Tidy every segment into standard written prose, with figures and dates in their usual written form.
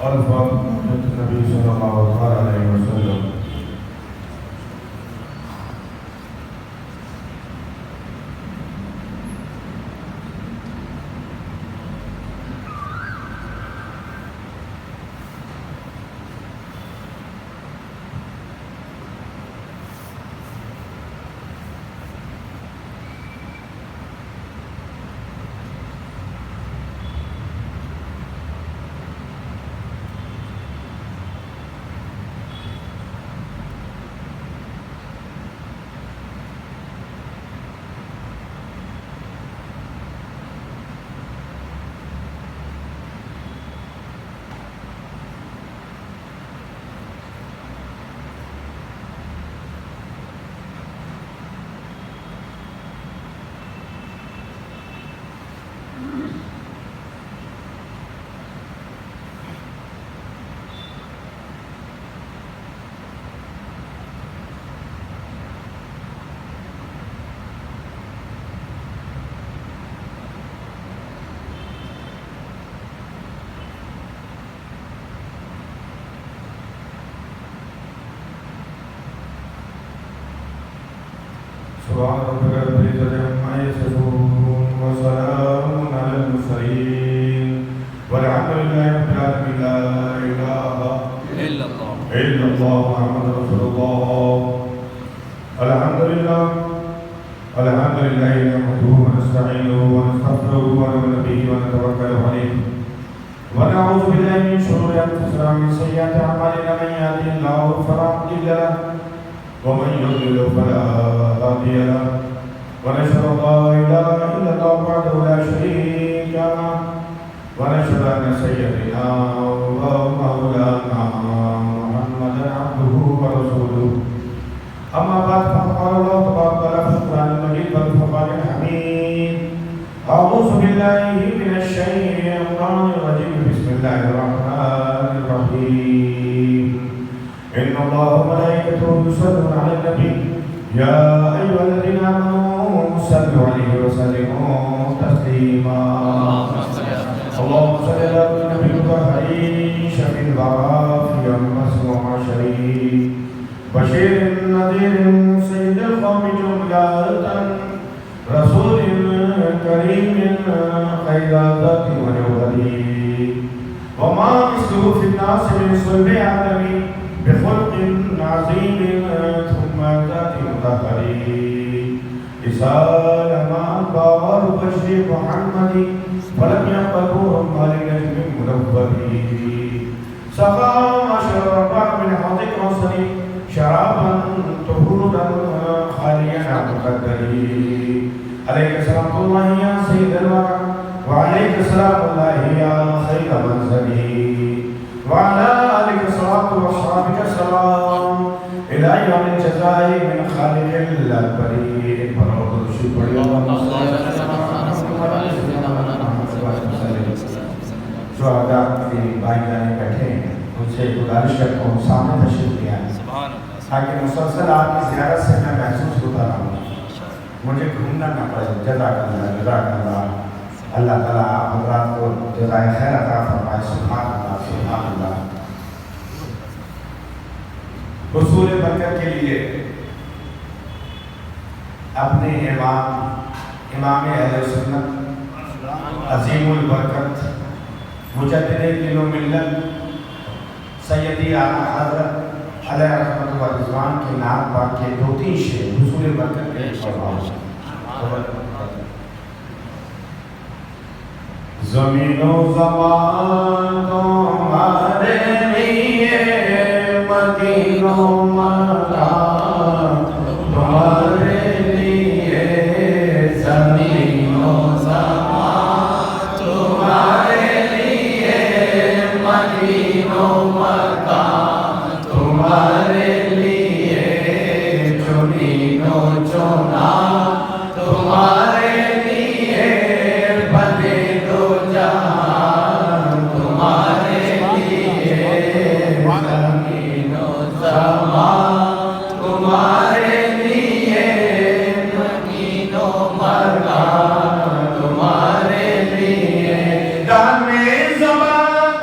الفاظ النبي صلى الله عليه وسلم. سبحان ربك رب العزة عما يصفون وسلام على المرسلين والحمد لله رب العالمين. لا إله إلا الله محمد رسول الله. الحمد لله نحمده ونستعينه ونستغفره ونؤمن به ونتوكل عليه ونعوذ بالله من شرور أنفسنا ومن سيئات أعمالنا. من يهده الله فلا مضل له ومن يضلل فلا هادي له ونشهد ان لا اله الا الله وحده لا شريك له ونشهد ان سيدنا ومولانا محمدا عبده ورسوله. اما بعد فقال الله تبارك وتعالى في القران المجيد والفرقان الحميد: اعوذ بالله من الشيطان الرجيم. بسم الله الرحمن الرحيم. إن الله وملائكته يصلون على النبي يا أيها الذين آمنوا صلوا عليه وسلموا تسليما. اللهم صل على النبي الطاهر شفيع الورى في يوم مسموع شريف بشير نذير سيد القوم جملة رسول كريم خير ذات ونوري وما مثله في الناس من صلب آدمي بخلق عظيم ثم ذات مطهري إسال ما بار بشر محمد فلم يقبل مالك من منبري سقى أشرب من حوض الكوثر شرابا طهورا خاليا عن مقدري. عليك سلام الله يا سيد الورى وعليك سلام الله يا خير منزلي وعلى آلك صلاة وأصحابك سلام إلى يوم الجزاء من خالق البريء. جو آداب کی بھائی جانے بیٹھے ہیں ان سے گزارش کرتا ہوں سامنے تشریف لے آئیں تاکہ مسلسل آپ کی زیارت سے میں محسوس ہوتا رہوں، مجھے گھومنا نہ پڑے. جزاک اللہ. اللہ تعالیٰ آپ حضرات کو جزائے خیر عطا فرمائے. سبحان اللہ. حصول برکت کے لیے اپنے امام اہل سنت عظیم البرکت مجدد دین و ملت سیدی اعلیٰ حضرت علیہ رحمت و رضوان کی نعت پاک کے 2-3 شعر حصول برکت کے فرمائے. زمین و زمان تمہارے لیے مدین و مکان تمہارے لیے زمین و زمان تمہارے لیے مدین و مکان تمہارے لیے چنین و چنا تمہارے لیے بنے دو جہان تمہارے لیے زمین و زمان تمہارے لیے زمین و مکان تمہارے لیے دامِ زبان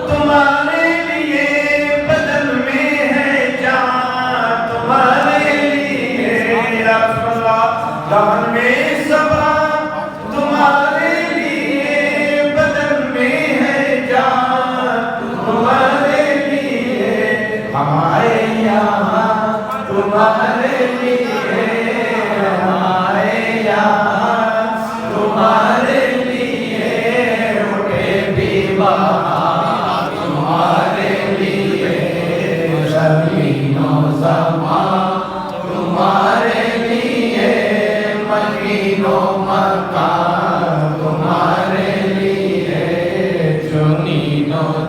تمہارے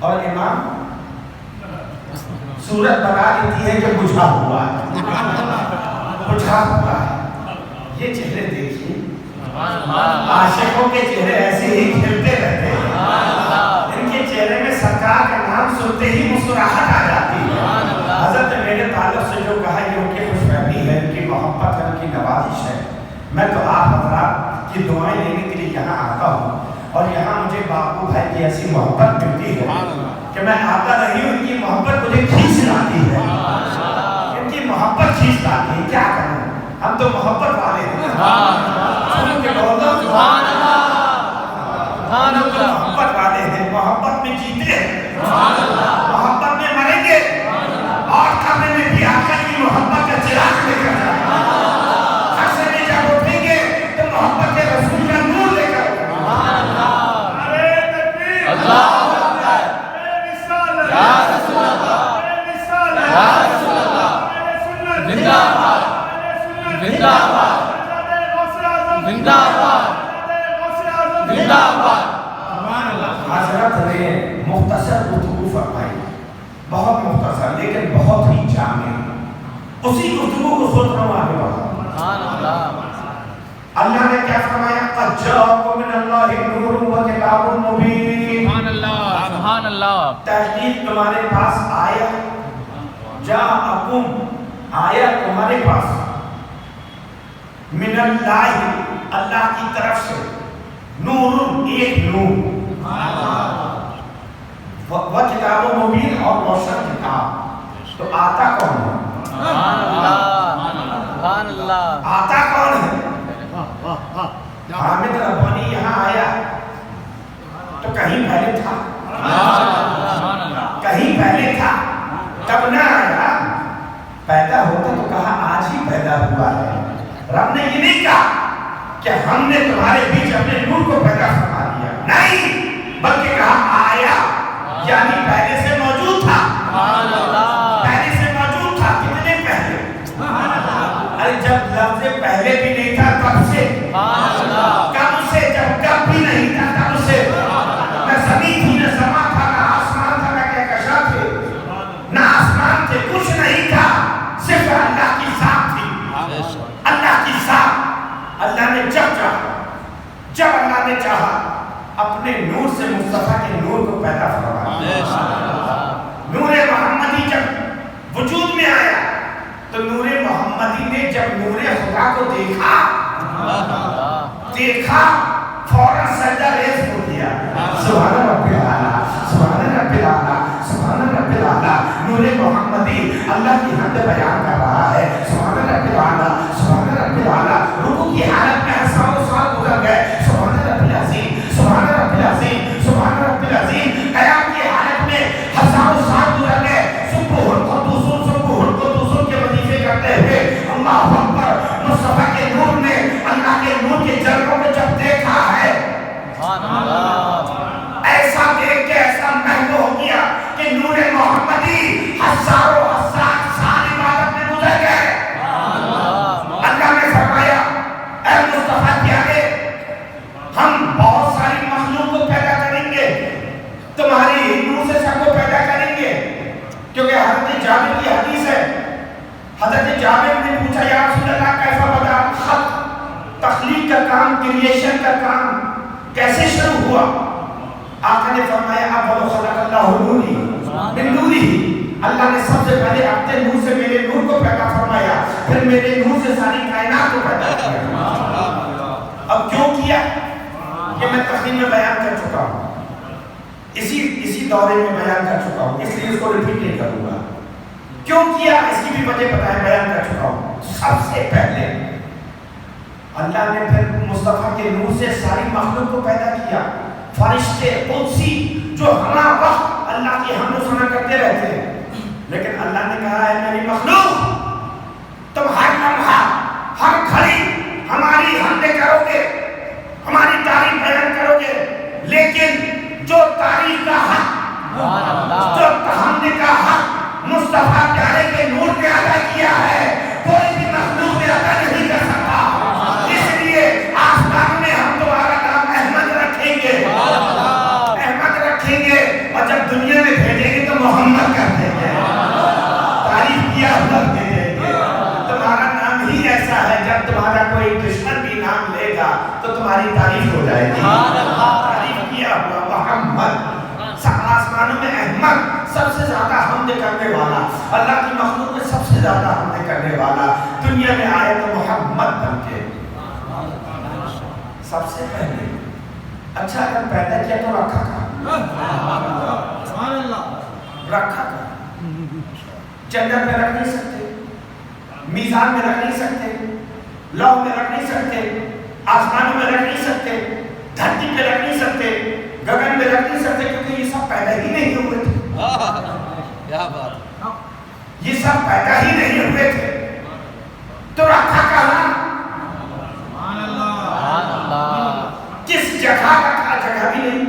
اور امام صورت بنا دیتی ہے کہ بجھا ہوا ہے، بجھا ہوا ہے۔ یہ چہرے دیکھیے، عاشقوں کے چہرے ایسے ہی کھلتے رہتے ہیں، ان کے چہرے میں سرکار کا نام سنتے ہی مسکراہٹ آ جاتی ہے۔ حضرت نے میرے تعلق سے جو کہا یہ ان کی خوش فہمی ہے، ان کی محبت ہے، ان کی نوازش ہے۔ میں تو آپ حضرات کی دعائیں لینے کے لیے یہاں آتا ہوں، اور یہاں مجھے باپو بھائی کی ایسی محبت ملتی ہے کہ میں آتا نہیں ہوں، ان کی محبت مجھے کھینچ لاتی ہے، ان کی محبت کھینچ لاتی ہے۔ کیا کروں، ہم تو محبت والے ہیں، محبت والے ہیں، محبت میں جیتے ہیں، محبت میں مریں گے، اور قبر میں بھی آقا کی محبت کا چراغ لے کر جائیں گے۔ حشر میں جب اٹھیں گے تو محبت کے رسول کا نور لے کر حضرت نے مختصر گفتگو فرمائی، بہت مختصر لیکن بہت ہی جامع۔ اسی گفتگو کو سوچ رہا ہوں آگے بڑھا۔ اللہ نے کیا فرمایا؟ قد جاءکم من اللہ نور و کتاب مبین۔ سبحان اللہ۔ تحقیق تمہارے پاس آیا، جاءکم آیا تمہارے پاس، من اللہ اللہ کی طرف سے، نور ایک نور، و کتاب مبین اور روشن کتاب۔ تو آتا کون ہے؟ سبحان اللہ۔ آتا کون ہے؟ حامد ربانی یہاں آیا تو کہیں پہلے تھا، کہیں پہلے تھا تب نہ آیا، پیدا ہوتا تو کہا آج ہی پیدا ہوا ہے۔ رب نے یہ نہیں کہا کہ ہم نے تمہارے بیچ اپنے نور کو پیدا فرما دیا، نہیں، بلکہ کہا آیا، یعنی پہلے سے موجود تھا، پہلے سے موجود تھا۔ کتنے پہلے؟ ارے جب لفظ پہلے بھی نہیں تھا تب سے، کب سے؟ جب کب بھی نہیں تھا تب سے۔ نہ زمین تھی، نہ سما تھا، نہ آسمان تھا، نہ کہکشاں تھے، نہ آسمان تھے، کچھ نہیں تھا، صرف اللہ کی ذات تھی، اللہ کی ذات۔ اللہ نے جب اللہ نے چاہا اپنے نور سے مصطفیٰ کے نور کو پیدا فرمایا۔ نور محمدی جب وجود میں آیا تو نور محمدی نے جب نور خدا کو دیکھا فوراً سجدہ ریز ہو گیا۔ سبحان رب الاعلیٰ، سبحان رب الاعلیٰ، سبحان رب الاعلیٰ۔ نور محمدی اللہ کی حمد بیان کر رہا ہے، سبحان رب الاعلیٰ، سبحان رب الاعلیٰ۔ رکوع کی حالت میں ہزاروں سال گزر گئے، سبحان رب العظیم، سبحان رب العظیم، سبحان رب العظیم۔ قیام کی حالت میں ہزاروں سال گزر گئے، سبح القدوس کے وظیفے کرتے ہوئے۔ اللہ اکبر۔ مصطفیٰ کے نور نے اللہ کے نور کے جلووں کو جب دیکھا ہے، ایسا دیکھ کے ایسا محو ہو گیا کہ نور محمدی ہزاروں سال عبادت میں گزر گئے۔ اللہ نے فرمایا اے مصطفیٰ پیارے، ہم بہت ساری مخلوق کو پیدا کریں گے، تمہاری نور سے سب کو پیدا کریں گے، کیونکہ حضرت جابر کی حدیث ہے، حضرت جابر نے پوچھا یا رسول اللہ کیسا بدأ الخلق، تخلیق کا کام، کریشن کا کام کیسے شروع ہوا؟ آقا نے فرمایا اول خلق اللہ نوری من نوری، اللہ نے سب سے پہلے اپنے نور سے میرے نور کو پیدا فرمایا، پھر میرے نور سے ساری کائنات کو پیدا کیا۔ اب کیوں کیا کہ میں تقدیم میں بیان کر چکا ہوں، اسی دورے میں بیان کر چکا ہوں، اس لیے اس کو ریپیٹ نہیں کروں گا۔ کیوں کیا اس کی بھی وجہ بتائیں، بیان کر چکا ہوں۔ سب سے پہلے اللہ نے پھر مصطفیٰ کے نور سے ساری مخلوق کو پیدا کیا، فرشتے، قدسی جو ہمارا وقت اللہ کی حمد و ثنا کرتے رہتے ہیں، لیکن اللہ نے کہا ہے میری مخلوق تم ہر لمحہ ہر گھڑی ہماری حمد کرو گے، ہماری تعریف بیان کرو گے، لیکن جو تعریف کا حق، جو حمد کا حق مصطفیٰ پیارے کے نور نے ادا کیا ہے، کوئی بھی مخلوق نے ادا نہیں کر سکتا۔ اس لیے آسمان میں ہم تمہارا نام احمد رکھیں گے، احمد رکھیں گے، اور جب دنیا محمد سب سے زیادہ حمد کرنے والا، اللہ کی مخلوق میں سب سے زیادہ حمد کرنے والا دنیا میں آئے تو محمد بن کے سب سے پہلے۔ اچھا اگر پیدا کیا تو رکھا کہاں؟ رکھا کہاں؟ جنت میں رکھ نہیں سکتے، میزان میں رکھ نہیں سکتے، لوح میں رکھ نہیں سکتے، آسمانوں میں رکھ نہیں سکتے، دھرتی پہ رکھ نہیں سکتے، گگن میں رکھ نہیں سکتے، کیونکہ یہ سب پیدا ہی نہیں ہوئے تھے۔ کیا بات، یہ سب پیدا ہی نہیں ہوئے تھے تو رکھا کہاں؟ کس جگہ رکھا؟ جگہ بھی نہیں،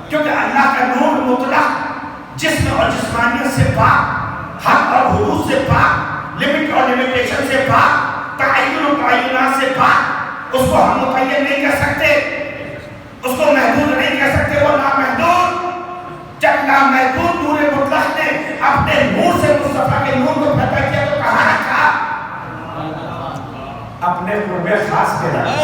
کیونکہ اللہ کا نور مطلق جسم اور جسمانیت سے پاک، حد اور حدود سے پاک، لمٹ اور لمیٹیشن سے پاک، تعین و تعینات سے پاک، اس کو ہم مقید نہیں کر سکتے، اس کو محدود نہیں کر سکتے، وہ نامحدود۔ جب نامحدود نور مطلق نے اپنے نور سے مصطفیٰ کے نور کو پیدا کیا تو کہاں رکھا؟ اپنے قرب خاص میں رکھا،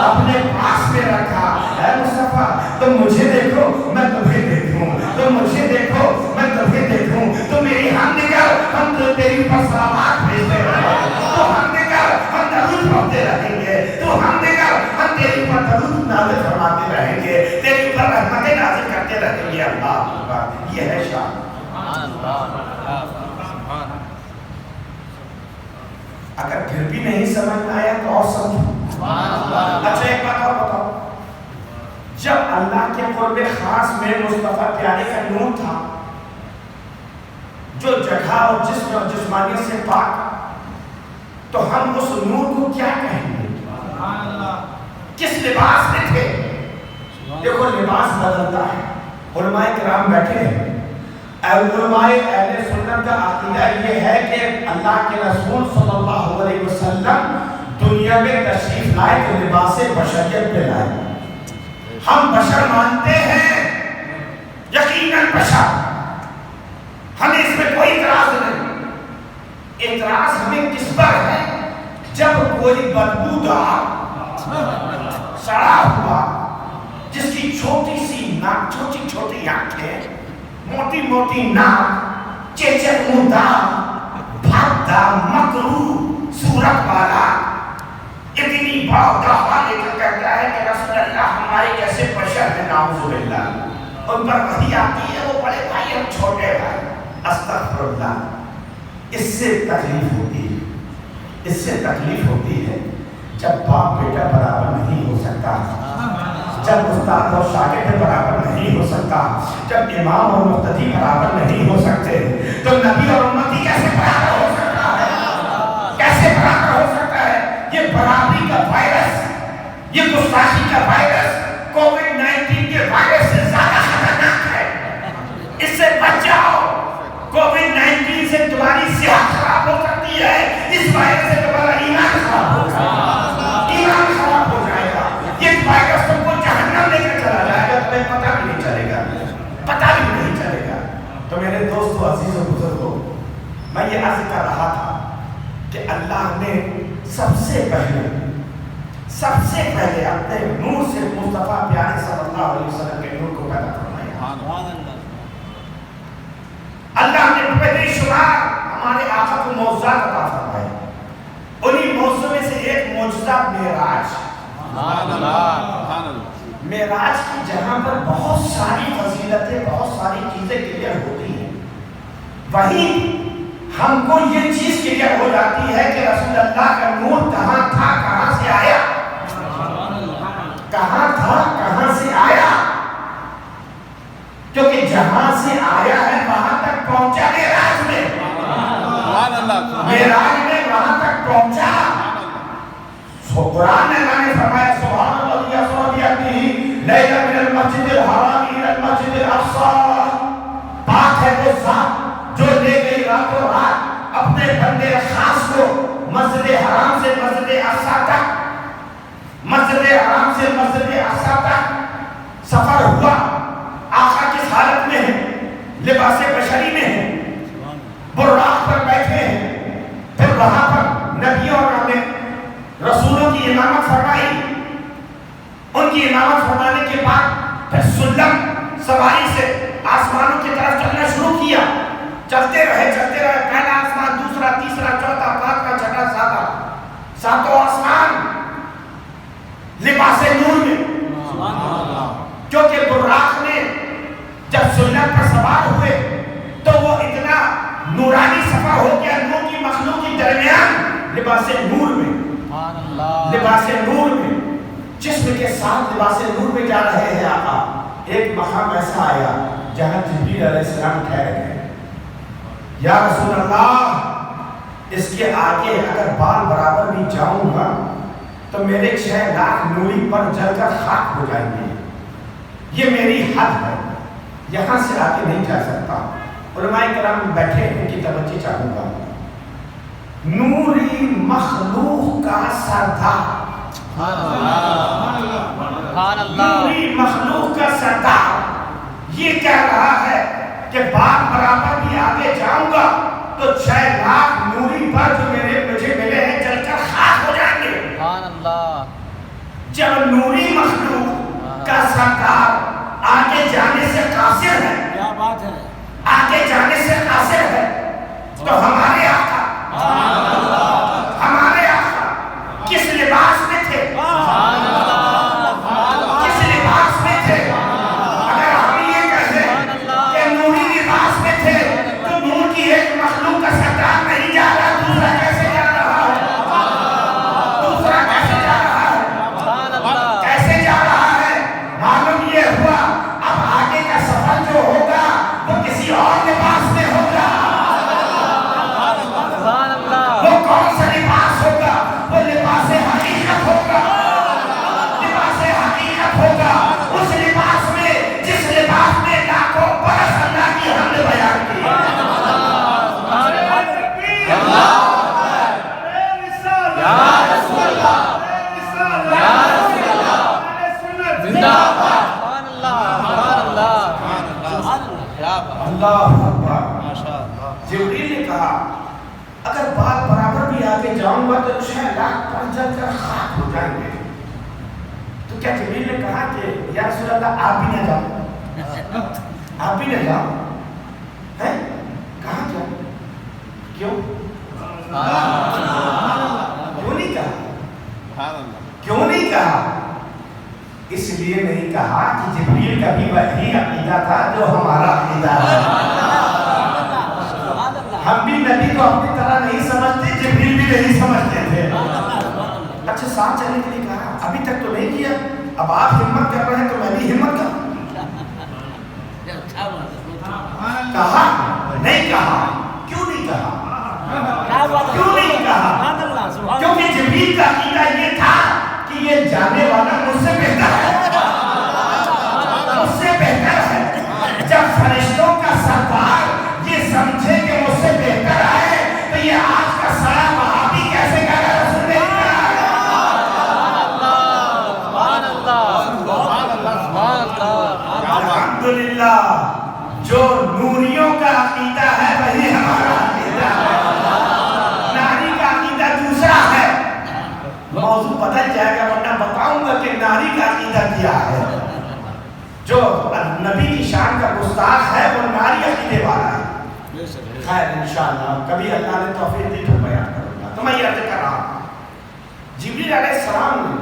اپنے پاس میں رکھا۔ اے مصطفیٰ تم مجھے دیکھو میں تمہیں دیکھوں، تم مجھے دیکھو میں تمہیں دیکھوں، تم میری حمد کر ہم تو تیری پر صلوات بھیجتے رہیں، تو حمد کر ہم درود پڑھتے رہیں گے، تو حمد کر ہم تیری پر درود نازل فرماتے رہیں گے، تیری پر رحمتیں نازل کرتے رہیں گے۔ اللہ یہ ہے شان۔ اگر پھر بھی نہیں سمجھ میں آیا تو اور سمجھو۔ اچھا ایک بات اور بتاؤ، جب اللہ کے قرب خاص میں مصطفیٰ پیارے کا نور تھا جو جگہ اور جسم اور جسمانیت سے پاک، تو ہم اس نور کو کیا کہیں گے؟ کس لباس میں تھے؟ دیکھو لباس بدلتا ہے، علماء کرام بیٹھے ہیں، علماء اہل سنت کا عقیدہ یہ ہے کہ اللہ کے رسول صلی اللہ علیہ وسلم دنیا میں تشریف لائے تو لباس بشریت پہ لائے۔ ہم بشر مانتے ہیں، یقیناً بشر، ہمیں اس میں کوئی اعتراض نہیں۔ اعتراض ہمیں کس پر ہے؟ جب کوئی بدبودار سڑا ہوا جس کی چھوٹی سی ناک، چھوٹی چھوٹی آنکھیں، موٹی موٹی ناک، چیچک منہ بھاگتا مکروہ صورت والا اتنی بڑا دعویٰ لے کر کہتا ہے کہ رسول اللہ ہمارے جیسے بشر ہیں، نعوذ باللہ، ان پر وحی آتی ہے، وہ بڑے بھائی ہم چھوٹے بھائی، استغفر اللہ۔ اس سے تکلیف ہوتی ہے، اس سے تکلیف ہوتی ہے جب باپ بیٹا برابر نہیں ہو سکتا، جب استاد اور شاگرد برابر نہیں ہو سکتا، جب امام اور مقتدی برابر نہیں ہو سکتے، تو نبی اور امتی کیسے برابر ہو سکتا ہے؟ کیسے برابر ہو سکتا ہے؟ یہ برابری کا وائرس، یہ گستاخی کا وائرس کووڈ-19 کے وائرس سے زیادہ خطرناک ہے۔ اس سے بچ جاؤ۔ کووڈ-19 سے تمہاری صحت خراب ہو سکتی ہے، اس وائرس سے تمہارا ایمان خراب ہو جائے گا، ایمان خراب ہو جائے گا۔ یہ وائرس تم کو جہنم لے کر چلا جائے گا، تمہیں پتہ بھی نہیں چلے گا، پتہ بھی نہیں چلے گا۔ تو میرے دوستو، عزیز و بزرگو، میں یہ عرض کر رہا تھا کہ اللہ نے سب سے پہلے اپنے نور سے مصطفیٰ پیارے صلی اللہ علیہ وسلم کے نور کو پیدا فرمایا۔ اللہ نے پہلے شمار ہمارے آقا کو معجزات عطا فرمائے، انہی معجزوں میں سے ایک معجزہ معراج۔ معراج کی جہاں پر بہت ساری فضیلتیں، بہت ساری چیزیں کلیئر ہوتی ہیں، وہیں ہم کو یہ چیز کلیئر ہو جاتی ہے کہ رسول اللہ کا نور کہاں تھا، کہاں سے آیا، کہاں تھا، کہاں سے آیا، کیونکہ جہاں سے آیا ہے وہاں تک پہنچا معراج میں، معراج میں وہاں تک پہنچا۔ قرآن نے فرمایا سبحان اللہ یسری بیہ لیلا من المسجد الحرام الی المسجد الاقصی، پاک ہے وہ ذات جو لے گئی راتوں رات اپنے بندے خاص کو مسجد حرام سے مسجد اقصی تک، مسجد حرام سے مسجد اقصی تک سفر ہوا۔ آقا کس حالت میں ہے؟ لباس بشری میں ہے، براق پر بیٹھے ہیں، پھر وہاں پر نبیوں اور رسولوں کی امامت فرمائی، ان کی امامت فرمانے کے بعد پھر سلم سواری سے آسمانوں کی طرف چلنا شروع کیا. چلتے رہے پہلا آسمان, دوسرا, تیسرا, چوتھا, پانچواں, چھٹا, ساتوں آسمان لباس نور میں. کیونکہ براق نے جب سلت پر سوار ہوئے تو وہ اتنا نورانی صفحہ ہو گیا, نور کی مخلوق کے درمیان لباس نور میں, لباس نور میں, جسم کے ساتھ لباس نور میں جا رہے ہیں آقا. ایک مقام ایسا آیا جہاں جبریل علیہ السلام ٹھہر گئے. یا رسول اللہ, اس کے آگے اگر بال برابر بھی جاؤں گا تو میرے 6 لاکھ نوری پر جل کر خاک ہو جائیں گے. یہ میری حد ہے, یہاں سے آگے نہیں جا سکتا. علماء کرام بیٹھے, ان کی توجہ چاہوں گا. نوری مخلوق کا سردار, نوری مخلوق کا سردار یہ کہہ رہا ہے کہ بال برابر بھی آگے جاؤں گا تو 6 لاکھ نوری پر جو مجھے ملے ہیں جل کر خاک ہو جائیں گے. جب نوری مخلوق کا سردار آگے جانے سے قاصر ہے, کیا بات ہے, آگے جانے سے قاصر ہے, تو ہمارے آقا کس لباس میں تھے, کس لباس میں تھے. اگر ہم یہ کہیں کہ نوری لباس میں تھے تو نور کی ایک مخلوق کا سردار نہیں جا رہا, دوسرا کیسے جا رہا ہے, دوسرا کیسے جا رہا ہے, کیسے جا رہا ہے. معلوم یہ ہوا اب آگے کا سفر جو ہوگا وہ کسی اور لباس میں ہوگا. وہ کون سا لباس ہوگا, وہ لباس حقیقت ہوگا, لباس حقیقت ہوگا. اس لباس میں, جس لباس میں لاکھوں برس اللہ کی حمد بیان کی. اللہ اکبر. جبریل نے کہا اگر بات برابر بھی آگے جاؤں گا تو 6 لاکھ پر جل کر خاک ہو جائیں گے. تو کیا جبریل نے کہا کہ یا رسول اللہ آپ بھی نہ جاؤ, آپ بھی نہ جاؤ, ہے کہاں جاؤ, کیوں نہیں کہا, کیوں نہیں کہا. اس لیے نہیں کہا کہ جبریل کا بھی وہی عقیدہ تھا جو ہمارا عقیدہ ہے. ہم بھی نبی کو اپنی طرح نہیں سمجھتے, جبریل بھی نہیں سمجھتے تھے. اچھا ساتھ چلنے کے لیے کہا, ابھی تک تو نہیں کیا, اب آپ ہمت کر رہے ہیں تو میں بھی ہمت کروں. کہا نہیں کہا, کیوں نہیں کہا, کیوں نہیں کہا, کیونکہ جبریل کا عقیدہ یہ تھا کہ یہ جانے والا مجھ سے بہتر ہے, مجھ سے بہتر ہے. جب فرشتوں کا سردار یہ سمجھے کہ مجھ سے بہتر ہے تو یہ آج کا سارا وہابی کیسے کہہ رہا ہے رسول نے کہا ہے. الحمدللہ جو نوریوں کا عقیدہ ہے وہی ہمارا عقیدہ ہے, ناری کا عقیدہ دوسرا ہے. موضوع بدل جائے گا ورنہ بتاؤں گا کہ ناری کا عقیدہ کیا ہے. جو نبی کی شان کا گستاخ ہے وہ ناری عقیدے والا ہے. خیر انشاءاللہ کبھی اللہ نے توفیق دی تو بیان کروں گا. تو میں یہ عرض کر رہا ہوں, جبریل علیہ السلام نے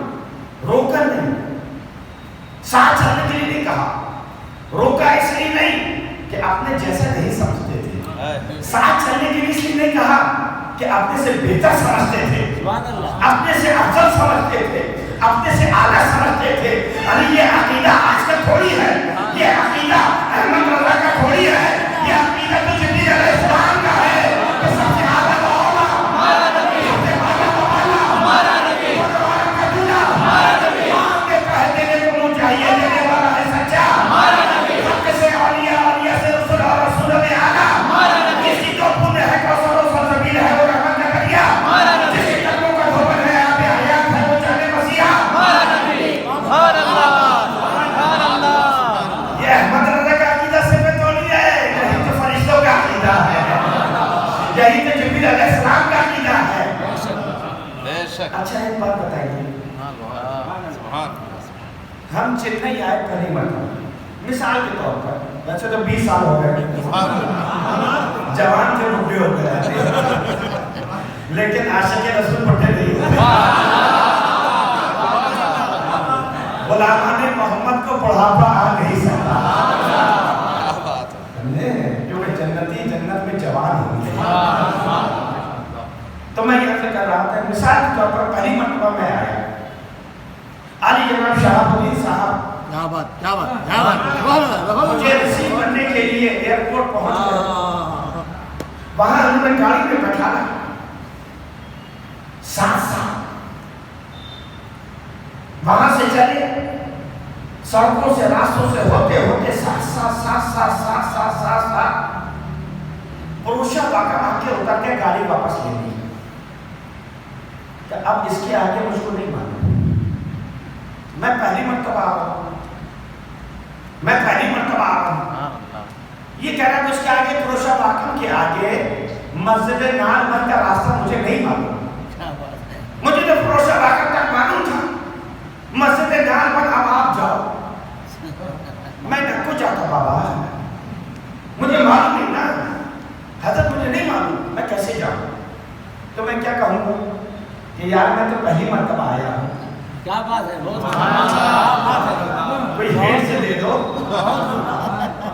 روکا نہیں, ساتھ چلنے کے لیے نہیں کہا. روکا اس لیے نہیں کہ اپنے جیسا نہیں سمجھتے تھے, ساتھ چلنے کے لیے اس لیے نہیں کہا کہ اپنے سے بہتر سمجھتے تھے, اپنے سے افضل سمجھتے تھے, اپنے سے اعلیٰ سمجھتے تھے. ارے یہ عقیدہ آج کا تھوڑی ہے, یہ عقیدہ احمد رضا کا تھوڑی ہے, یہ عقیدہ تو جبریل علیہ السلام کا ہے. کہ سب سے اعلیٰ تو اولا, سب سے اعلیٰ تو اولا, ہمارا نبی, ہمارا نبی, آپ کے کہہ دینے کو منہ چاہیے دینے والا ہے سچا, ہمارا نبی. حق سے اولیاء, اولیاء سے رسول اور رسول میں اعلیٰ, ہمارا نبی. کسی کو پن ہے کوثر و سلسبیل ہے وہ رحمت نہ کریا, ہمارا نبی. جس قدموں کا دھوبن ہے آب حیات ہے وہ جانے مسیحا, ہمارا نبی. سبحان اللہ, سبحان اللہ. یہ احمد رضا کا عقیدہ سے میں تو نہیں ہے, یہی تو فرشتوں کا عقیدہ ہے, یہی تو جبریل علیہ السلام کا عقیدہ ہے. اچھا ایک بات بتائیے, ہم چنئی آئے پہلی مرتبہ مثال کے طور پر ویسے تو 20 سال ہو گئے جوان کے بڈھے ہو گئے لیکن عاشق رسول بڈھے نہیں ہوتے غلامان محمد کو بڑھاپا آ نہیں سکتا کیونکہ جنتی جنت میں جوان ہوئی ہے تو میں یہ کر رہا تھا مثال کے طور پر پہلی مرتبہ میں آیا علی جناب شہاب الدین صاحب مجھے ریسیو کرنے کے لیے ایئرپورٹ پہنچ گئے وہاں انہوں نے گاڑی میں بٹھانا ساتھ وہاں سے چلے سڑکوں سے راستوں سے ہوتے ہوتے ساتھ پروشا باقا آ کے اتر کے گاڑی واپس لے لی کہ اب اس کے آگے مجھ کو نہیں معلوم میں پہلی مرتبہ آ رہا ہوں یہ کہہ رہا ہے کہ اس کے آگے پروشا باقا کے آگے مسجد نال بند کا راستہ مجھے نہیں معلوم مجھے تو پروشا باقا تک معلوم تھا مسجد نال بند اب آپ جاؤ میں نکو جاتا بابا مجھے معلوم نہیں نا حضرت مجھے نہیں معلوم میں کیسے جاؤں تو میں کیا کہوں گا کہ یار میں تو پہلی مرتبہ آیا ہوں کیا بات ہے کوئی ہیڈ سے دے دو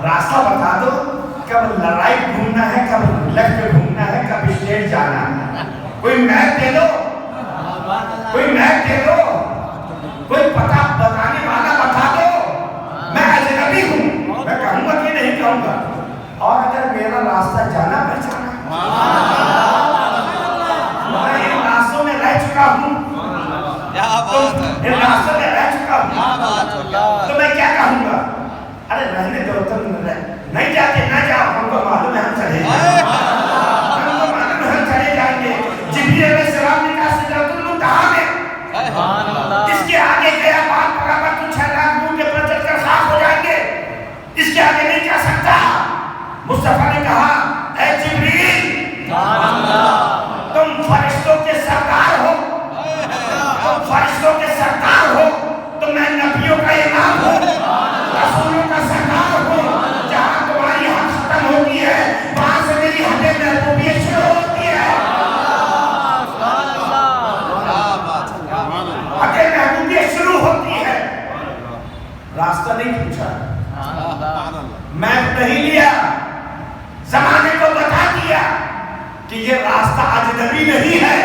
راستہ بتا دو کب رائٹ گھومنا ہے کب لیفٹ گھومنا ہے کب اسٹریٹ جانا ہے کوئی میپ دے دو کوئی پتہ بتانے والا بتا دو میں اجنبی ہوں میں کہوں گا کہ نہیں کہوں گا اور اگر میرا راستہ جانا پہچانا میں ان راستوں میں رہ چکا ہوں ان راستوں میں رہ چکا ہوں تو میں کیا کہوں گا ارے رہنے دو تم نہیں جاتے نہ جاؤ ہم کو معلوم ہے ہم چلے جائیں گے جبریل علیہ السلام نے کہا سدرۃ المنتہا میں اس کے آگے گیا بات برابر تو 6 لاکھ دور کے پر چل کر خاک ہو جائیں گے اس کے آگے نہیں جا سکتا مصطفیٰ نے کہا اے جبریل تم فرشتوں کے سردار ہو تو میں نبیوں کا امام ہوں رسولوں کا سردار ہوں جہاں تمہاری حد ختم ہوتی ہے وہاں سے میری حد محبوبیت شروع ہوتی ہے حد محبوبیت شروع ہوتی ہے راستہ نہیں پوچھا میپ نہیں لیا زمانے کو بتا دیا کہ یہ راستہ اجنبی نہیں ہے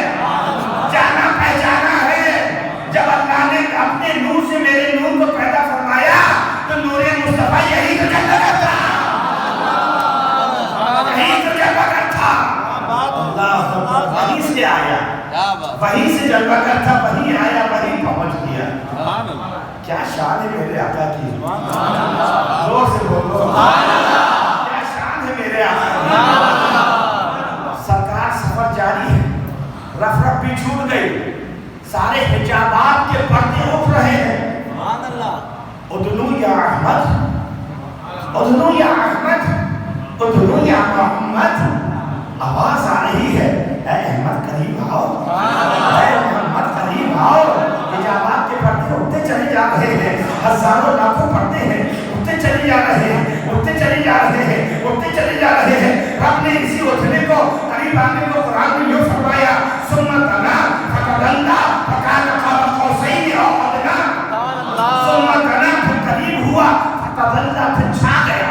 جانا پہچانا ہے جب اللہ نے اپنے نور سے میرے نور کو پیدا فرمایا تو نور مصطفیٰ یہی تو جلوہ کرتا وہیں سے آیا وہیں سے جلوہ کرتا وہیں آیا وہیں پہنچ گیا کیا شان ہے میرے آقا کی زور سے بولو کیا شان ہے میرے آقا کی سرکار سفر جاری ہے رف رف بھی چھوٹ گئی سارے حجابات کے پردے اٹھ رہے ہیں ادنو یا احمد ادنو یا احمد ادنو یا محمد آواز آ رہی ہے اے احمد قریب آؤ اے محمد قریب آؤ حجابات کے پردے اٹھتے چلے جا رہے ہیں ہزاروں لاکھوں پردے ہیں اٹھتے چلے جا رہے ہیں اٹھتے چلے جا رہے ہیں اٹھتے چلے جا رہے ہیں رب نے اسی اٹھنے کو قریب آنے کو قرآن میں یوں فرمایا سنت انا فقدندا فقال قاب قوسین او ادنا سنت انا پھر قریب ہوا فقدندا پھر چھا گیا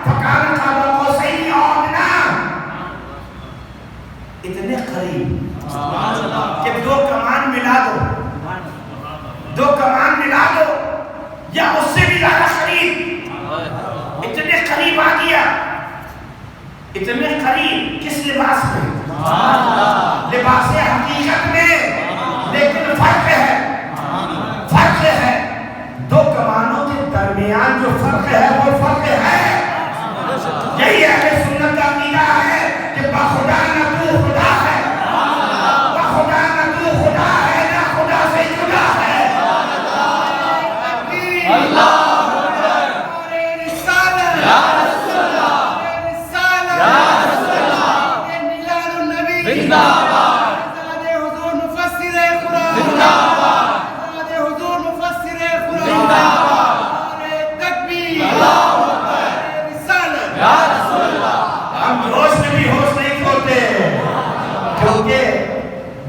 فقال قاب قوسین او ادنا اتنے قریب کہ دو کمان ملا دو یا اس سے بھی زیادہ قریب اتنے قریب آ گیا اتنے قریب کس لباس میں لباس حقیقت میں لیکن فرق ہے دو کمانوں کے درمیان جو فرق ہے وہ فرق ہے یہی اہل سنت کا عقیدہ ہے کہ بخدا نہ تو خدا ہے بخدا نہ تو خدا ہے نہ خدا سے جدا ہے اللہ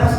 10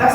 10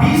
20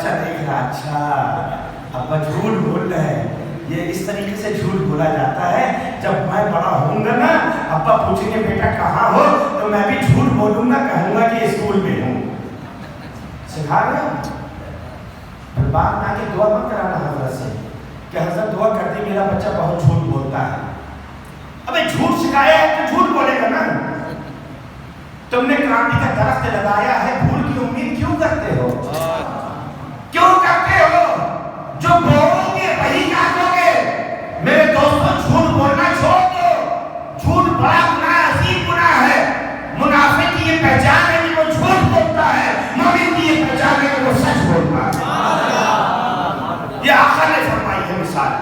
بچہ دیکھ رہا اچھا ابا جھوٹ بول رہے ہیں، یہ اس طریقے سے جھوٹ بولا جاتا ہے، جب میں بڑا ہوں گا نا ابا پوچھیں گے بیٹا کہاں ہو تو میں بھی جھوٹ بولوں گا، کہوں گا کہ اسکول میں ہوں. سکھا رہے ہیں. پھر بعد میں آ کے دعا مت کرانا حضرت سے کہ حضرت دعا کر دی میرا بچہ بہت جھوٹ بولتا ہے. ابے جھوٹ سکھایا ہے تو جھوٹ بولے گا نا. تم نے کرانتی کا درخت لگایا ہے، پھول کی امید کیوں کرتے ہو؟ کیوں کرتے ہو؟ جو بولو گے وہی کاٹو گے. میرے دوستوں جھوٹ بولنا چھوڑ دو. جھوٹ بڑا گناہ، عظیم گناہ ہے. منافق کی یہ پہچان ہے کہ وہ جھوٹ بولتا ہے، مومن کی یہ پہچان ہے کہ وہ سچ بولتا ہے. یہ آقا نے فرمائی ہے مثال.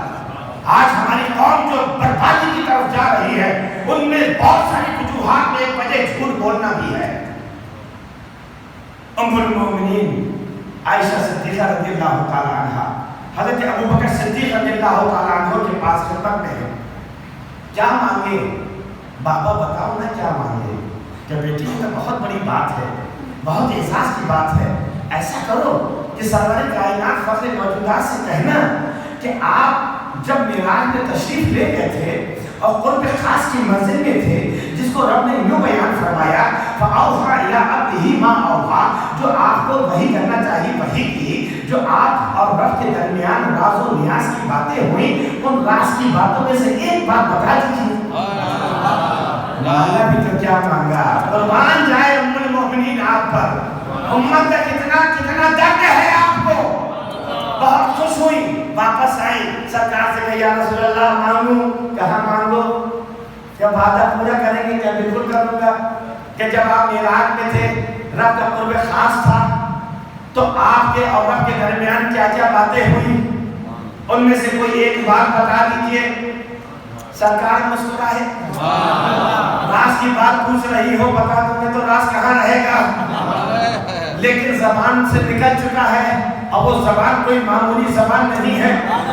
آج ہماری قوم جو بربادی کی طرف جا رہی ہے ان میں بہت ساری وجوہات میں ایک وجہ جھوٹ بولنا بھی ہے. ام المومنین عائشہ صدیقہ رضی اللہ تعالی عنہ حضرت ابوبکر صدیق رضی اللہ تعالی عنہ کے پاس خدمت میں ہے. کیا مانگے بابا بتاؤ نا کیا مانگے؟ کہ بیٹی یہ تو بہت بڑی بات ہے، بہت احساس کی بات ہے. ایسا کرو کہ سرور کائنات فخر موجودات سے کہنا کہ آپ جب معراج میں تشریف لے گئے تھے اور قرب خاص کی منزل میں تھے جس کو رب نے یوں بیان فرمایا فَأَوْحَى إِلَىٰ عَبْدِهِ مَا أَوْحَىٰ، جو آپ کو وحی کرنا چاہیے وحی کی، جو آپ اور رب کے درمیان راز و نیاز کی باتیں ہوئیں ان راز کی باتوں میں سے ایک بات بتا دیجیے. مانگا بھی تو کیا مانگا. قربان جائے ام المؤمنین آپ پر. امت کا کتنا درد ہے آپ کو. بہت خوش ہوئی، واپس آئی، سرکار سے کہا یا رسول اللہ مانگوں. کہاں مانگو؟ جب وعدہ پورا کریں گے کیا بالکل کروں گا کہ جب آپ معراج میں تھے رب کا قرب خاص تھا تو آپ کے اور رب کے درمیان کیا کیا باتیں ہوئی ان میں سے کوئی ایک بات بتا دیجئے. سرکار مسکرائے. راز کی بات پوچھ رہی ہو بتا دوں گے تو راز کہاں رہے گا. لیکن زبان سے نکل چکا ہے اور وہ زبان کوئی معمولی زبان نہیں ہے.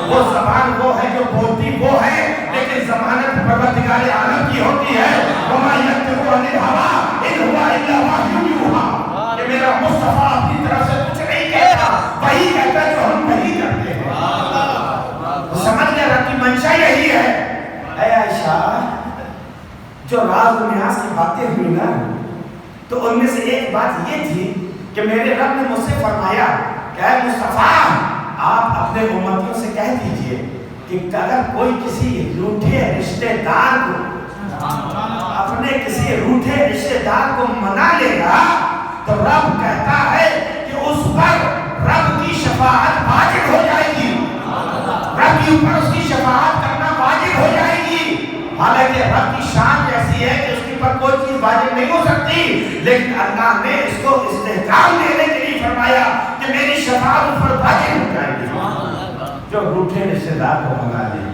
وہ زبان وہ ہے جو بولتی وہ ہے لیکن ضمانت پروردگار عالم کی ہوتی ہے. وَمَا يَنطِقُ عَنِ الْهَوَىٰ إِنْ هُوَ إِلَّا وَحْيٌ يُوحَىٰ. کہ میرا مصطفیٰ اپنی طرف سے کچھ نہیں کہتا، وہی کہتا جو ہم وہی کرتے ہیں. سمجھ گیا رب کی منشا یہی ہے. اے عائشہ جو راز و نیاز کی باتیں ہوئی نا تو ان میں سے ایک بات یہ تھی کہ میرے رب نے مجھ سے فرمایا کہ اے مصطفیٰ آپ اپنے امتیوں سے کہہ دیجئے کہ اگر کوئی کسی روٹھے رشتہ دار کو اپنے کسی روٹھے رشتہ دار کو منا لے گا تو رب کہتا ہے کہ اس پر رب کی شفاعت واجب ہو جائے گی. رب کے اوپر اس کی شفاعت کرنا واجب ہو جائے گی. حالانکہ رب کی شان ایسی ہے کہ اس کے پر کوئی چیز واجب نہیں ہو سکتی، لیکن اللہ نے اس کو استحکام دینے کے لیے فرمایا کہ میری شفاعت اس پر واجب ہو جائے گی. جو روٹھے رشتہ دار کو منا لے.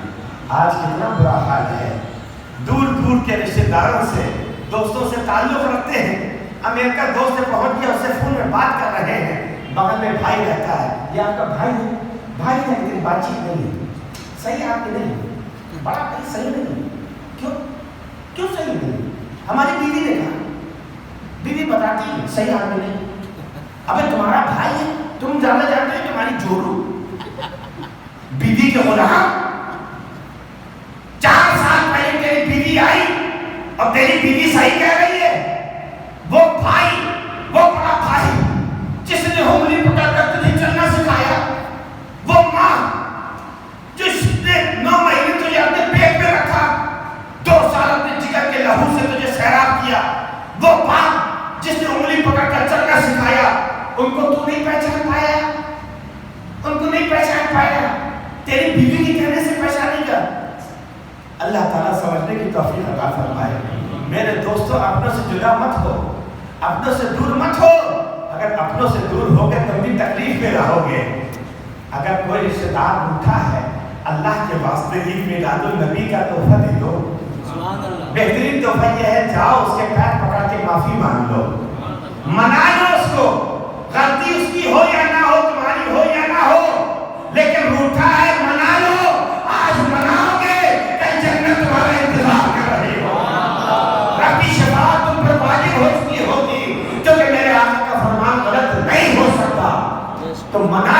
آج کتنا برا حال ہے. دور دور کے رشتہ داروں سے دوستوں سے تعلق رکھتے ہیں. امریکہ دوست سے پہنچ گیا اس سے فون میں بات کر رہے ہیں، بغل میں بھائی رہتا ہے. یہ آپ کا بھائی ہے؟ بھائی ہے لیکن بات چیت نہیں ہے. صحیح آپ کی نہیں بڑا بھائی صحیح نہیں. کیوں صحیح نہیں؟ ہماری بیوی نے کہا، بیوی بتاتی ہے صحیح آدمی نہیں. ابے تمہارا بھائی ہے، تم زیادہ جانتے ہیں تمہاری جورو بیوی کے غلام. 4 سال پہلے تیری بیوی آئی اور تیری بیوی صحیح کہہ رہی ہے. وہ بھائی، وہ بڑا بھائی جس نے انگلی پکڑ کر تجھے چلنا سکھایا، وہ ماں جس نے 9 مہینے تجھے اپنے پیٹ میں رکھا، 2 سال اپنے جگر کے لہو سے تجھے سیراب کیا، وہ باپ جس نے انگلی پکڑ کر چلنا سکھایا، ان کو تو نہیں پہچان پایا. ان کو نہیں پہچان پایا. تیری بیوی کی کہنے سے پہچانے گا. اللہ تعالیٰ سمجھنے کی توفیق عطا فرمائے. میرے دوستوں اپنوں سے جدا مت ہو، اپنوں سے دور مت ہو. اگر اپنوں سے دور ہو گئے تم بھی تکلیف میں رہو گے. اگر کوئی رشتہ دار اٹھا ہے اللہ کے واسطے عید میلاد النبی کا تحفہ دے دو. بہترین تحفہ یہ ہے جاؤ اس کے پیر پکڑ کے معافی مانگ لو، منا لو اس کو. غلطی اس کی ہو یا نہ ہو، تمہاری ہو یا نہ ہو، لیکن روٹھا ہے منا لو. آج مناؤ گے کل جنت تمہارا انتظار کر رہی ہو. رب کی شفاعت تم پر واجب ہو چکی ہوگی کیونکہ میرے آقا کا فرمان غلط نہیں ہو سکتا. تو منا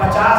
50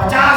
50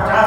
50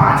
5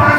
5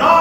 9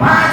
5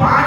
5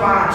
5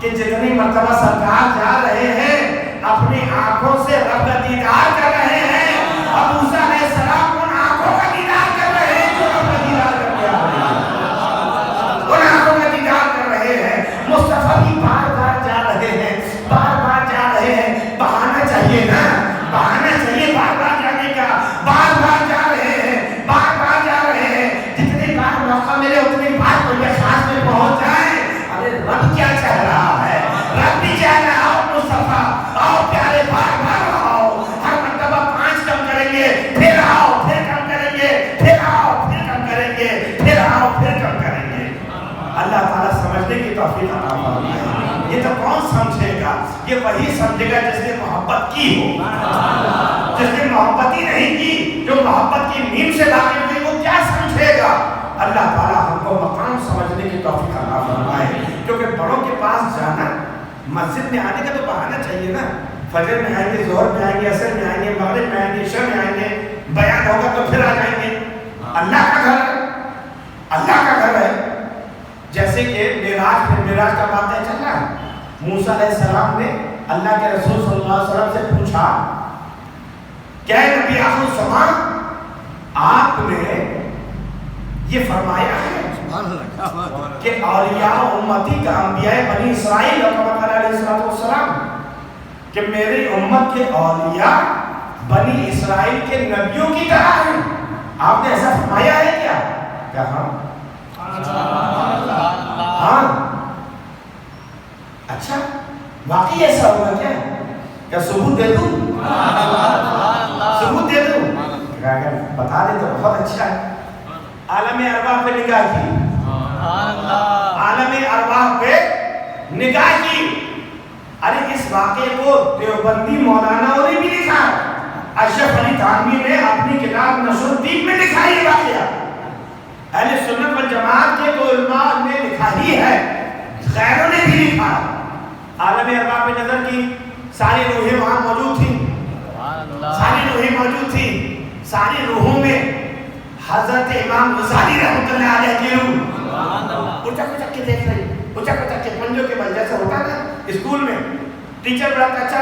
کہ جتنی مرتبہ سرکار جا رہے ہیں اپنی آنکھوں سے رب کا دیدار کر رہے ہیں. اب موسیٰ علیہ السلام ان آنکھوں کا دیدار کر رہے ہیں جو رب کا دیدار کر کے آ رہے ہیں. ان آنکھوں کا دیدار کر رہے ہیں. مصطفیٰ بھی بار بار جا رہے ہیں, بار بار جا رہے ہیں. بہانا چاہیے نا, بہانا چاہیے بار بار جانے کا. بار بار جا رہے ہیں, بار بار جا رہے ہیں. جتنے بار موقع ملے اتنی بار کوئی خاص میں پہنچ جائے. ارے رب کیا چاہ رہا ہے, رب بھی چاہ رہا ہے آؤ مصطفیٰ آؤ پیارے, بار بار آؤ. ہر مرتبہ 5 کم کریں گے, پھر آؤ, پھر کم کریں گے, پھر آؤ, پھر کم کریں گے, پھر آؤ, پھر کم کریں گے. اللہ تعالیٰ سمجھنے کی توفیق عطا فرمائے. یہ تو کون سمجھے گا؟ یہ وہی سمجھے گا جس نے محبت کی ہو. جس نے محبت ہی نہیں کی, جو محبت کی نیم سے واقف نہیں, وہ کیا سمجھے گا؟ اللہ تعالیٰ ہم کو مقام سمجھنے کی توفیق عطا فرمائے. کیونکہ بڑوں کے پاس جانا, مسجد میں آنے کا تو بہانا چاہیے نا. فجر میں آئیں گے, ظہر میں آئیں گے, عصر میں آئیں گے, مغرب میں آئیں گے, عشاء میں آئیں گے, بیان ہوگا تو پھر آ جائیں گے. اللہ کا گھر ہے, اللہ کا گھر ہے. جیسے کہ معراج کا واقعہ چل رہا ہے. موسیٰ علیہ السلام نے اللہ کے رسول صلی اللہ علیہ وسلم سے پوچھا کہ اے نبی آخر الزمان, آپ نے یہ فرمایا ہے کہ اولیاء امتی کا انبیاء بنی اسرائیل علیہ السلام, کہ میری امت کے اولیاء بنی اسرائیل کے نبیوں کی طرح ہیں. آپ نے ایسا فرمایا ہے کیا؟ کہا ہاں. اچھا واقعی ایسا ہوگا کیا؟ کیا ثبوت دے دوں؟ ثبوت دے دوں؟ اگر بتا دے تو بہت اچھا ہے. عالم ارواح پہ نگاہ کی, عالم ارواح پہ نگاہ کی. ارے اس واقعے کو دیوبندی مولانا نے بھی لکھا. اشرف علی تھانوی نے اپنی کتاب نشر الدین میں لکھا یہ واقعہ. اہل سنت والجماعت کے دو علماء نے لکھا ہی ہے, غیروں نے بھی لکھا. عالم ارواح پہ نظر کی, ساری روحیں وہاں موجود تھیں, ساری روحیں موجود تھیں. ساری روحوں میں حضرت امام غزالی رحمۃ اللہ علیہ کی روح اچک اچک کے دیکھ رہی, اچک اچک کے پنجوں کے بل جیسا ہوتا نا اسکول میں. ٹیچر بڑا اچھا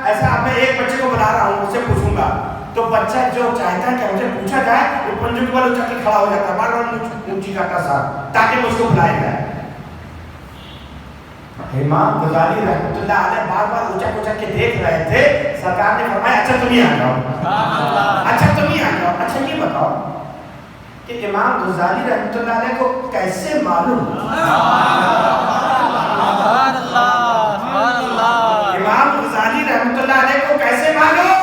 ایسا, اب میں ایک بچے کو بلا رہا ہوں, اس سے پوچھوں گا تو بچہ جو چاہتا ہے کہ مجھے پوچھا جائے وہ پنجوں کے بل اچک کے کھڑا ہو جاتا ہے, بار بار اونچی کرتا ساتھ تاکہ مجھ کو بلایا جائے. امام غزالی رحمۃ اللہ علیہ بار بار اچک اچک کے دیکھ رہے تھے. سرکار نے فرمایا اچھا تم ہی آ جاؤ, اچھا تم ہی آ جاؤ. اچھا یہ بتاؤ کہ امام غزالی رحمۃ اللہ علیہ کو کیسے معلوم, امام غزالی رحمۃ اللہ علیہ کو کیسے معلوم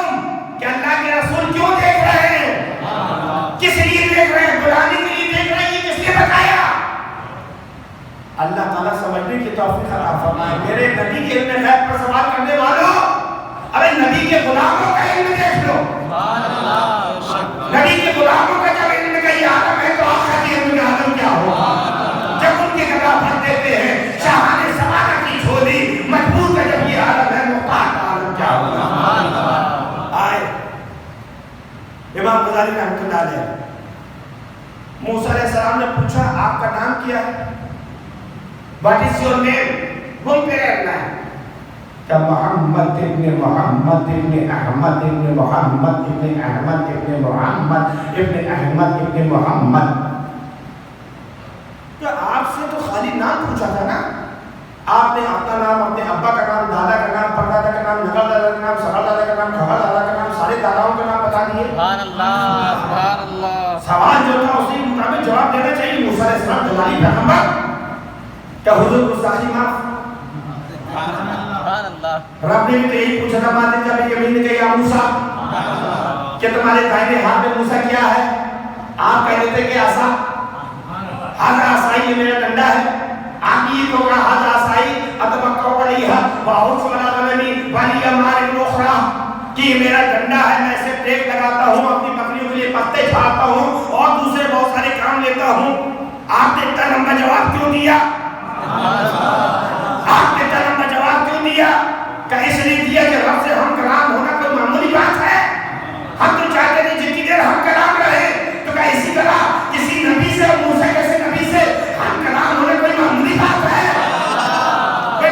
کہ اللہ کے رسول کیوں دیکھ رہے ہیں, کس لیے دیکھ رہے ہیں, بلانے کے لیے دیکھ رہے ہیں, یہ کس لیے بتایا؟ اللہ تعالیٰ سمجھنے کی توفیق عطا فرمائے. میرے نبی کے علم غیب پر سوال کرنے والوں, ارے نبی کے غلاموں کا علم دیکھ لو. نبی کے غلاموں کا جب علم کا یہ عالم ہے تو آخر کے علم کا عالم کیا ہوگا؟ جب ان کے گلا بھر دیتے ہیں شاہان سمانہ کی جھولی مجبور کا, جب یہ عالم ہے محتاج کا عالم کیا ہوگا؟ آئے امام غزالی رحمۃ اللہ علیہ, موسیٰ علیہ السلام نے پوچھا آپ کا نام کیا ہے؟ What is your name? گم پہ رہنا ہے. کہ محمد ابن محمد ابن احمد ابن محمد ابن احمد ابن محمد ابن احمد ابن محمد. تو آپ سے تو خالی نام پوچھا تھا نا. آپ نے اپنا نام, اپنے ابا کا نام, دادا کا نام, پردادا کا نام, نگر دادا کا نام, سہر دادا کا نام, کھبر دادا کا نام, سارے داداؤں کا نام بتا دیے. سبحان اللہ, سبحان اللہ. سوال جو تھا اسی مطابق جواب دینا چاہیے. موسیٰ علیہ السلام غزالی پیغمبر, کیا حضور گستاخی معاف؟ رب نے بھی تو یہی پوچھا تھا مالک جب یمین نے کہا یا موسیٰ کہ تمہارے دائنے ہاتھ میں موسیٰ کیا ہے؟ آپ کہتے تھے کہ عصا, ہاتھ عصائی یہ میرا ڈنڈا ہے. آپ یہ تو کہا ہاتھ عصائی اتمکہ علیہا واعوذ ولا غنمی ولی امار الاخرى کہ یہ میرا ڈنڈا ہے, میں اسے ٹیک لگاتا ہوں, اپنی بکریوں کے لیے پتے چھاڑتا ہوں اور دوسرے بہت سارے کام لیتا ہوں. آپ نے اتنا لمبا جواب کیوں دیا؟ آپ نے اتنا لمبا جواب کیوں دیا؟ کہ اس لیے دیا کہ رب سے ہم کلام ہونا کوئی معمولی بات ہے. ہم تو چاہتے تھے جتنی دیر ہم کلام رہے, تو کہ اسی طرح کسی نبی سے اور موسیٰ جیسے نبی سے ہم کلام ہونا کوئی معمولی بات ہے, کوئی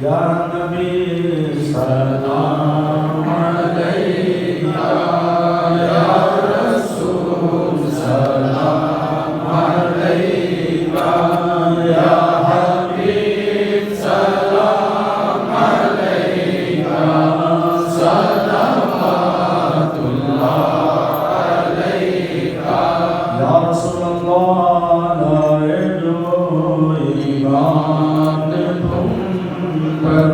یا نبی سلام علیکہ یا رسول سلام علیکہ یا حبیب سلام علیکہ صلوات اللہ علیکہ یا رسول اللہ لائے جو ایمان تم پر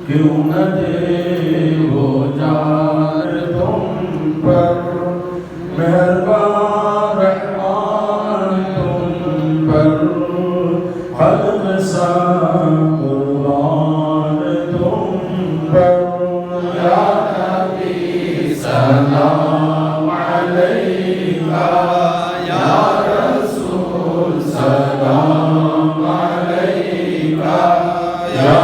کیوں نہ دے وہ جان تم پر مہربان رحمان تم پر خلق سا قربان تم پر یا نبی سلام علیکہ یا رسول سلام علیکہ یا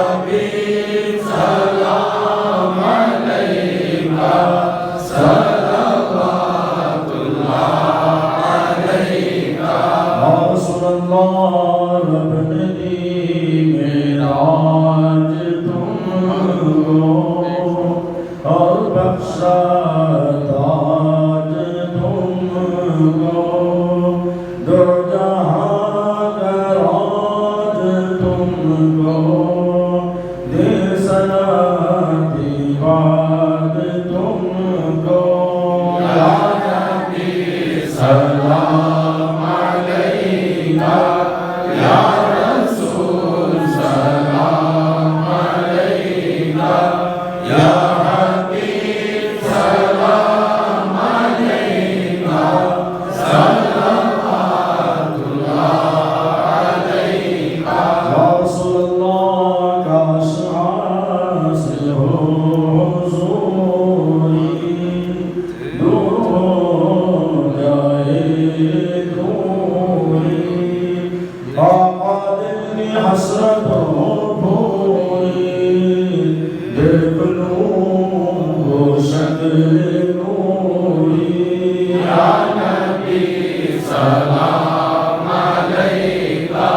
حبیب سلام علیکہ صلوات اللہ علیکہ یا رسول اللہ رب نے دی معراج تم کو اور بخشا تاج تم کو دو جہاں کا راج تم کو دے صلاتی باد تم کو یا نبی سلام علیکہ یا رسول سلام علیکہ یا حبیب سلام علیکہ صلوات اللہ علیکہ یا رسول اللہ کاش حاصل ہو حضوری دور ہو جائے دوری آقا دل کی حسرت ہو بھوری دیکھ لوں وہ شکل نوری یا نبی سلام علیکہ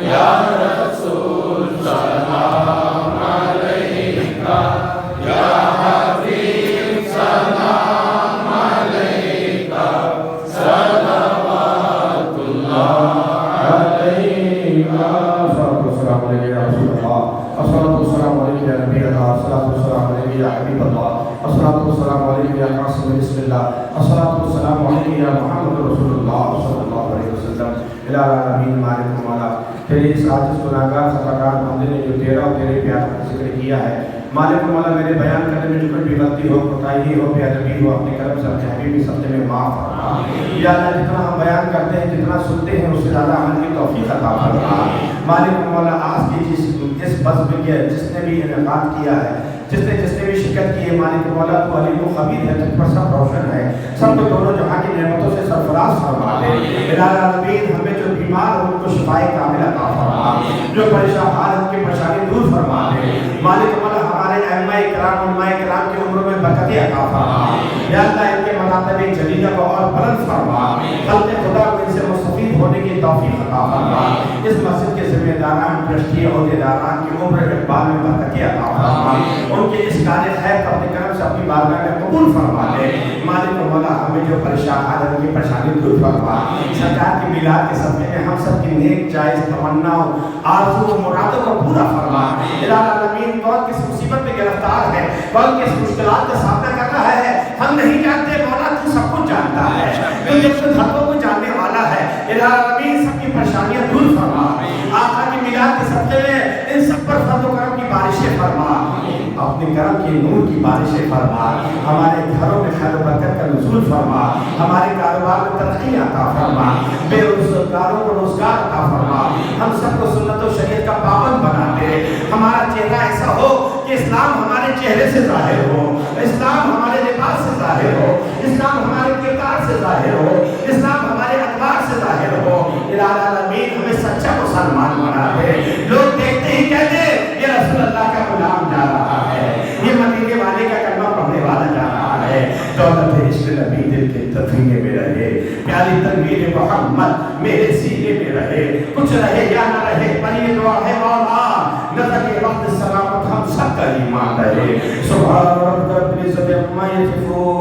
یا رسول سلام علیکہ یا حبیب سلام علیکہ صلوات اللہ علیکہ السلام علیکم یا رسول اللہ السلام علیکم یا نبی اللہ السلام علیکم یا حبیب اللہ السلام علیکم یا قاسم بسم اللہ السلام علیکم یا محمد رسول اللہ صلی اللہ علیہ وسلم الہ نبی مالک مولا تیری اس عاجز گناہگار خطاکار بندے نے جو تیرا اور تیرے پیار کا ذکر کیا ہے مالک مولا میرے بیان کرنے میں جو کوئی بھی غلطی ہو کوتاہی ہو بے ادبی ہو اپنے کرم سے اپنے حبیب سب میں معاف فرما یا اللہ جتنا ہم بیان کرتے ہیں جتنا سنتے ہیں اس سے زیادہ عمل کی توفیق عطا فرما مالک مولا آج کی اس بزم کے جس نے بھی انعقاد کیا ہے جس نے بھی شرکت کی ہے مالک مولا تو علیم و خبیر ہے تجھ پر سب روشن ہے سب کو دونوں جہاں کی نعمتوں سے سرفراز فرما دے الہ العالمین ہمیں جو بیمار ہو ان کو شفائے کامل عطا فرما جو پریشان حال ان کی پریشانی دور فرما دے مالک مولا ہمارے ائمہ کرام علماء کرام کی عمروں میں برکت عطا فرما یا اللہ ان کے مراتب جلیلہ کو اور بلند فرما خلق خدا کو ان سے مستفید ہونے کی توفیق عطا فرما اس مسجد کے ذمہ داران ٹرسٹی عہدیداران کی عمر اقبال میں برکت عطا فرما ان کے اس کار خیر کو اپنے کرم سے اپنی بارگاہ میں قبول فرما دے مالک مولا ہمیں جو پریشان حال ان کی پریشانی دور فرما سرکار کی میلاد کے صدقے میں ہم سب کی نیک جائز تمنا آرزو و مرادوں کو پورا فرما الہ العالمین کون کس مصیبت میں گرفتار ہے کون کس مشکلات کا سامنا کر رہا ہے ہم نہیں جانتے مولا تو سب کچھ جانتا ہے تو جب سے حقوں کو جاننے والا ہے الہ العالمین سب کی پریشانیاں دور فرما آقا کی میلاد کے صدقے میں ان سب پر فضل و کرم کی بارشیں فرما اپنے کرم کی نور کی بارشیں فرما ہمارے گھروں میں خیر و برکت کا نزول فرما ہمارے کاروبار میں ترقی عطا فرما بے روزگاروں کو روزگار عطا فرما ہم سب کو سنت و شریعت کا پابند بنا دے ہمارا چہرہ ایسا ہو کہ اسلام ہمارے چہرے سے ظاہر ہو اسلام ہمارے لباس سے ظاہر ہو اسلام ہمارے کردار سے ظاہر ہو اسلام ہمارے اخبار سے ظاہر ہو الہ العالمین ہمیں سچا مسلمان بنا دے لوگ دیکھتے ہی کہتے یہ رسول اللہ کا غلام جا رہا ہے یہ مدینے والے کا کلمہ پڑھنے والا جا رہا ہے دولت عشق نبی دل کے تفریح میں رہے پیاری تنویر محمد میرے سینے میں رہے کچھ رہے یا نہ رہے پر یہ دعا ہے مولا سبحان ربك رب العزة عما يصفون